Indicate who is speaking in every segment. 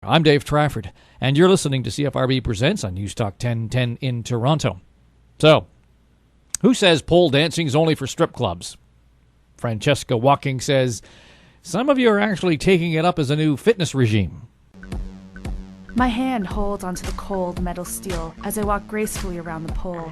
Speaker 1: I'm Dave Trafford, and you're listening to CFRB Presents on News Talk 1010 in Toronto. So, who says pole dancing is only for strip clubs? Francesca Walking says, some of you are actually taking it up as a new fitness regime.
Speaker 2: My hand holds onto the cold metal steel as I walk gracefully around the pole.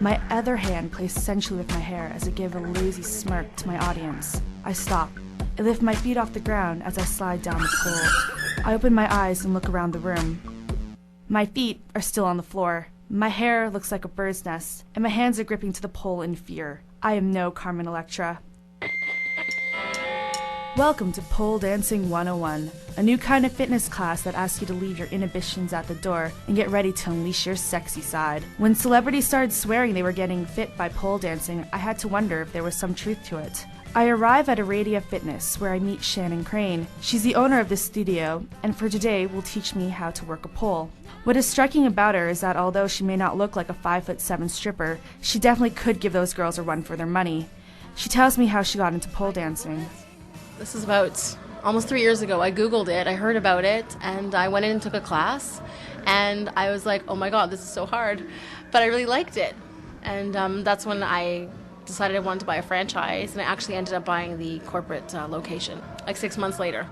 Speaker 2: My other hand plays sensually with my hair as I give a lazy smirk to my audience. I stop. I lift my feet off the ground as I slide down the pole. I open my eyes and look around the room. My feet are still on the floor. My hair looks like a bird's nest, and my hands are gripping to the pole in fear. I am no Carmen Electra. Welcome to Pole Dancing 101, a new kind of fitness class that asks you to leave your inhibitions at the door and get ready to unleash your sexy side. When celebrities started swearing they were getting fit by pole dancing, I had to wonder if there was some truth to it. I arrive at Aradia Fitness, where I meet Shannon Crane. She's the owner of this studio, and for today will teach me how to work a pole. What is striking about her is that although she may not look like a 5'7" stripper, she definitely could give those girls a run for their money. She tells me how she got into pole dancing.
Speaker 3: This is about almost 3 years ago. I Googled it, I heard about it, and I went in and took a class, and I was like, oh my god, this is so hard, but I really liked it. And that's when I decided I wanted to buy a franchise, and I actually ended up buying the corporate location, like 6 months later.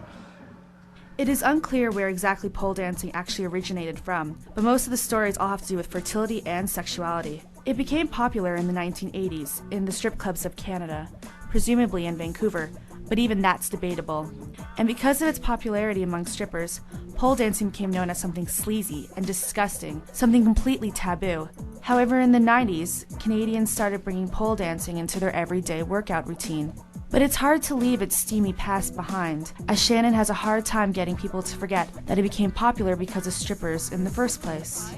Speaker 2: It is unclear where exactly pole dancing actually originated from, but most of the stories all have to do with fertility and sexuality. It became popular in the 1980s in the strip clubs of Canada, presumably in Vancouver, but even that's debatable. And because of its popularity among strippers, pole dancing became known as something sleazy and disgusting, something completely taboo. However, in the 90s, Canadians started bringing pole dancing into their everyday workout routine. But it's hard to leave its steamy past behind, as Shannon has a hard time getting people to forget that it became popular because of strippers in the first place.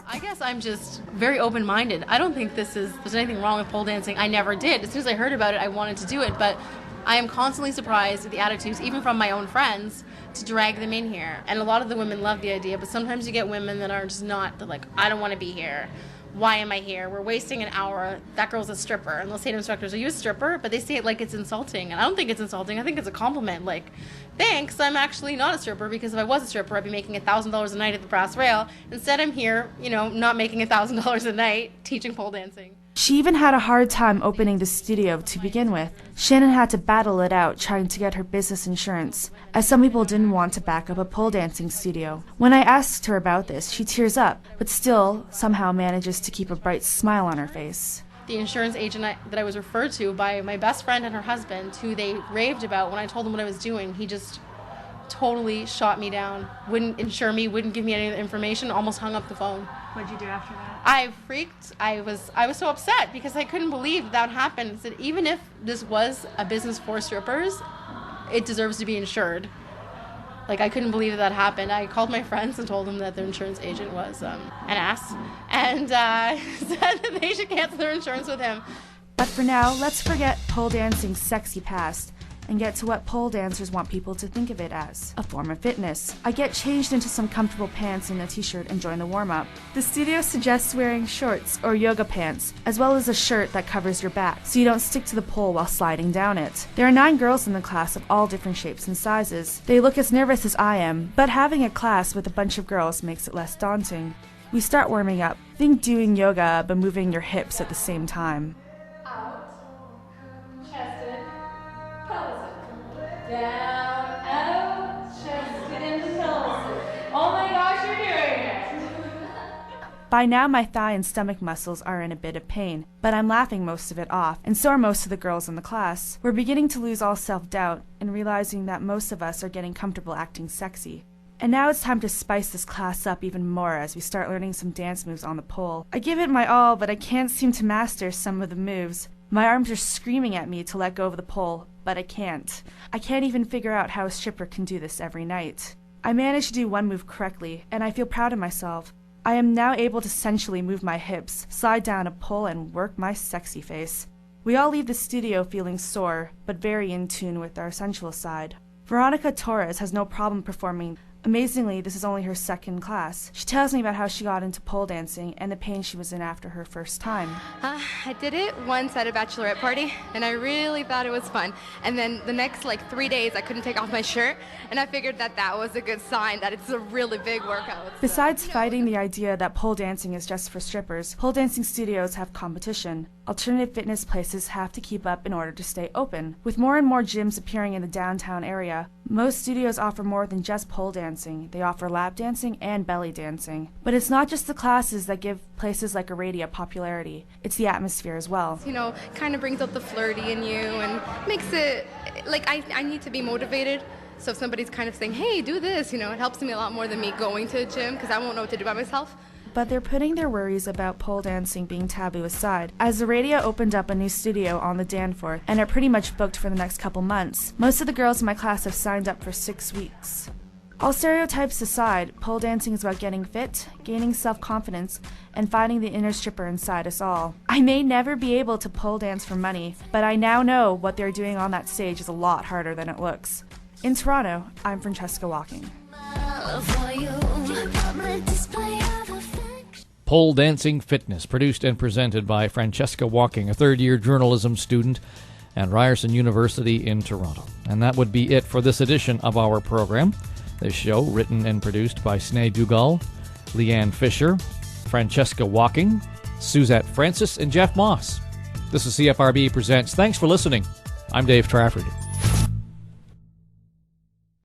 Speaker 3: I guess I'm just very open-minded. I don't think there's anything wrong with pole dancing. I never did. As soon as I heard about it, I wanted to do it, but I am constantly surprised at the attitudes, even from my own friends, to drag them in here. And a lot of the women love the idea, but sometimes you get women that are just not, they're like, I don't want to be here. Why am I here? We're wasting an hour. That girl's a stripper. And they'll say to instructors, are you a stripper? But they say it like it's insulting. And I don't think it's insulting. I think it's a compliment. Like, thanks, I'm actually not a stripper, because if I was a stripper, I'd be making $1,000 a night at the brass rail. Instead, I'm here, not making $1,000 a night, teaching pole dancing.
Speaker 2: She even had a hard time opening the studio to begin with. Shannon had to battle it out trying to get her business insurance, as some people didn't want to back up a pole dancing studio. When I asked her about this, she tears up, but still somehow manages to keep a bright smile on her face.
Speaker 3: The insurance agent that I was referred to by my best friend and her husband, who they raved about when I told them what I was doing, he just totally shot me down, wouldn't insure me, wouldn't give me any information, almost hung up the phone.
Speaker 2: What did you do after that?
Speaker 3: I freaked. I was so upset because I couldn't believe that happened. I said, even if this was a business for strippers, it deserves to be insured. Like, I couldn't believe that happened. I called my friends and told them that their insurance agent was an ass, and said that they should cancel their insurance with him.
Speaker 2: But for now, let's forget pole dancing's sexy past and get to what pole dancers want people to think of it as, a form of fitness. I get changed into some comfortable pants and a t-shirt and join the warm-up. The studio suggests wearing shorts or yoga pants, as well as a shirt that covers your back, so you don't stick to the pole while sliding down it. There are 9 girls in the class of all different shapes and sizes. They look as nervous as I am, but having a class with a bunch of girls makes it less daunting. We start warming up. Think doing yoga, but moving your hips at the same time.
Speaker 3: Down, out, chest in, pelvis. Oh my gosh, you're doing it!
Speaker 2: By now my thigh and stomach muscles are in a bit of pain, but I'm laughing most of it off, and so are most of the girls in the class. We're beginning to lose all self-doubt and realizing that most of us are getting comfortable acting sexy. And now it's time to spice this class up even more as we start learning some dance moves on the pole. I give it my all, but I can't seem to master some of the moves. My arms are screaming at me to let go of the pole, but I can't. I can't even figure out how a stripper can do this every night. I managed to do one move correctly, and I feel proud of myself. I am now able to sensually move my hips, slide down a pole, and work my sexy face. We all leave the studio feeling sore, but very in tune with our sensual side. Veronica Torres has no problem performing Amazingly, this is only her second class. She tells me about how she got into pole dancing and the pain she was in after her first time.
Speaker 4: I did it once at a bachelorette party, and I really thought it was fun. And then the next 3 days, I couldn't take off my shirt, and I figured that was a good sign that it's a really big workout.
Speaker 2: Besides fighting the idea that pole dancing is just for strippers, pole dancing studios have competition. Alternative fitness places have to keep up in order to stay open. With more and more gyms appearing in the downtown area, most studios offer more than just pole dancing. They offer lap dancing and belly dancing. But it's not just the classes that give places like Aradia popularity. It's the atmosphere as well.
Speaker 4: Kind of brings out the flirty in you and makes it I need to be motivated. So if somebody's kind of saying, hey, do this, it helps me a lot more than me going to a gym because I won't know what to do by myself.
Speaker 2: But they're putting their worries about pole dancing being taboo aside. As Aradia opened up a new studio on the Danforth and are pretty much booked for the next couple months, most of the girls in my class have signed up for 6 weeks. All stereotypes aside, pole dancing is about getting fit, gaining self-confidence, and finding the inner stripper inside us all. I may never be able to pole dance for money, but I now know what they're doing on that stage is a lot harder than it looks. In Toronto, I'm Francesca Walking.
Speaker 1: Pole Dancing Fitness, produced and presented by Francesca Walking, a third-year journalism student at Ryerson University in Toronto. And that would be it for this edition of our program. This show, written and produced by Sneh Dugal, Leanne Fisher, Francesca Walking, Suzette Francis, and Jeff Moss. This is CFRB Presents. Thanks for listening. I'm Dave Trafford.